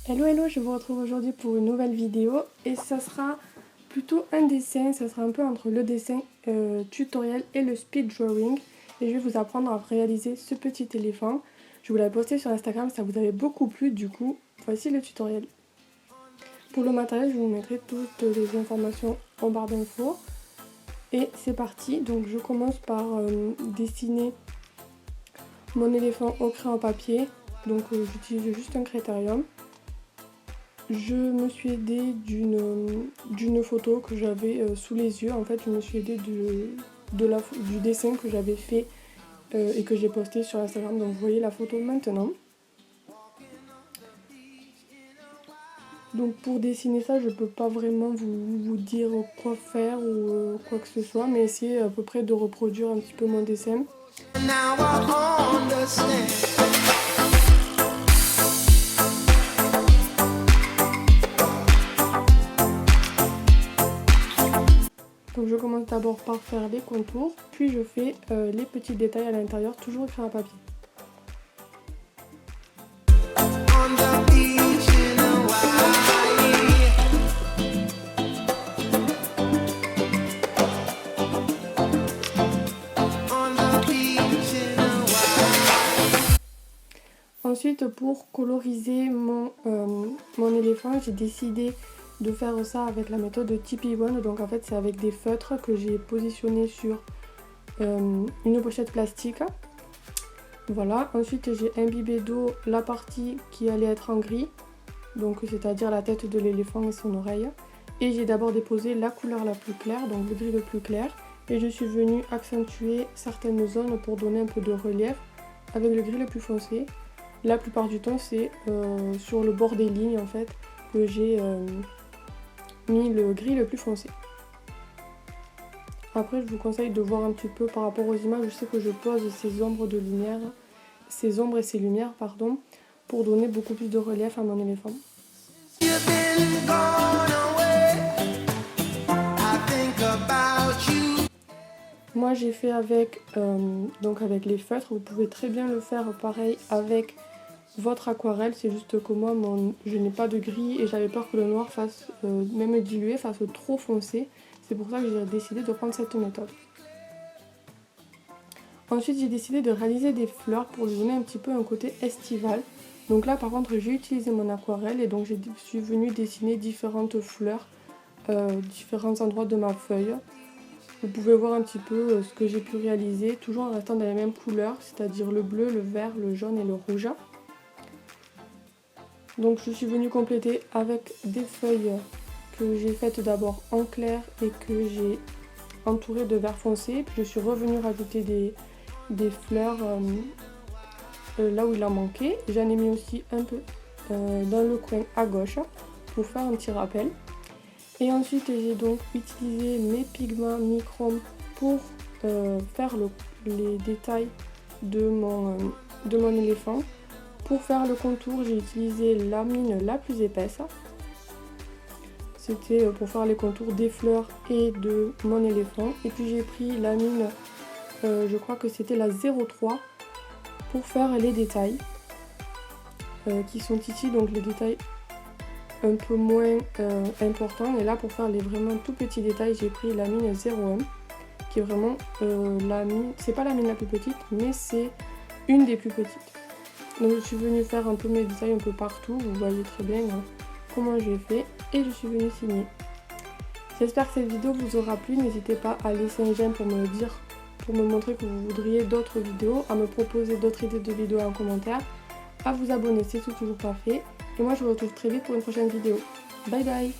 Hello hello, je vous retrouve aujourd'hui pour une nouvelle vidéo et ça sera plutôt un dessin, ça sera un peu entre le dessin tutoriel et le speed drawing et je vais vous apprendre à réaliser ce petit éléphant. Je vous l'ai posté sur Instagram, ça vous avait beaucoup plu, du coup voici le tutoriel. Pour le matériel, je vous mettrai toutes les informations en barre d'infos et c'est parti. Donc je commence par dessiner mon éléphant au crayon papier, donc j'utilise juste un critérium. Je me suis aidée d'une photo que j'avais sous les yeux. En fait, je me suis aidée du dessin que j'avais fait et que j'ai posté sur Instagram. Donc, vous voyez la photo maintenant. Donc, pour dessiner ça, je ne peux pas vraiment vous dire quoi faire ou quoi que ce soit, mais essayez à peu près de reproduire un petit peu mon dessin. Donc je commence d'abord par faire les contours, puis je fais les petits détails à l'intérieur, toujours écrit à papier. Ensuite, pour coloriser mon éléphant, j'ai décidé de faire ça avec la méthode TP1. Donc en fait, c'est avec des feutres que j'ai positionnés sur une pochette plastique. Voilà. Ensuite, j'ai imbibé d'eau la partie qui allait être en gris, donc c'est-à-dire la tête de l'éléphant et son oreille. Et j'ai d'abord déposé la couleur la plus claire, donc le gris le plus clair. Et je suis venue accentuer certaines zones pour donner un peu de relief avec le gris le plus foncé. La plupart du temps, c'est sur le bord des lignes en fait que j'ai mis le gris le plus foncé. Après, je vous conseille de voir un petit peu par rapport aux images. Je sais que je pose ces ombres de lumière, ces ombres et ces lumières, pardon, pour donner beaucoup plus de relief à mon éléphant. Moi j'ai fait avec les feutres. Vous pouvez très bien le faire pareil avec votre aquarelle. C'est juste que moi je n'ai pas de gris et j'avais peur que le noir fasse même dilué, fasse trop foncé. C'est pour ça que j'ai décidé de prendre cette méthode. Ensuite j'ai décidé de réaliser des fleurs pour lui donner un petit peu un côté estival. Donc là par contre j'ai utilisé mon aquarelle et donc je suis venue dessiner différentes fleurs, différents endroits de ma feuille. Vous pouvez voir un petit peu ce que j'ai pu réaliser, toujours en restant dans les mêmes couleurs, c'est-à-dire le bleu, le vert, le jaune et le rouge. Donc je suis venue compléter avec des feuilles que j'ai faites d'abord en clair et que j'ai entourées de vert foncé. Puis je suis revenue rajouter des fleurs là où il en manquait. J'en ai mis aussi un peu dans le coin à gauche pour faire un petit rappel. Et ensuite j'ai donc utilisé mes pigments Michrome pour faire les détails de mon éléphant. Pour faire le contour, j'ai utilisé la mine la plus épaisse. C'était pour faire les contours des fleurs et de mon éléphant. Et puis j'ai pris la mine, je crois que c'était la 03 pour faire les détails qui sont ici, donc les détails un peu moins important. Et là pour faire les vraiment tout petits détails, j'ai pris la mine 01 qui est vraiment la mine, c'est pas la mine la plus petite mais c'est une des plus petites. Donc je suis venue faire un peu mes détails un peu partout, vous voyez très bien comment j'ai fait et je suis venue signer. J'espère que cette vidéo vous aura plu, n'hésitez pas à laisser un j'aime pour me le dire, pour me montrer que vous voudriez d'autres vidéos, à me proposer d'autres idées de vidéos en commentaire, à vous abonner si c'est toujours pas fait. Et moi je vous retrouve très vite pour une prochaine vidéo. Bye bye.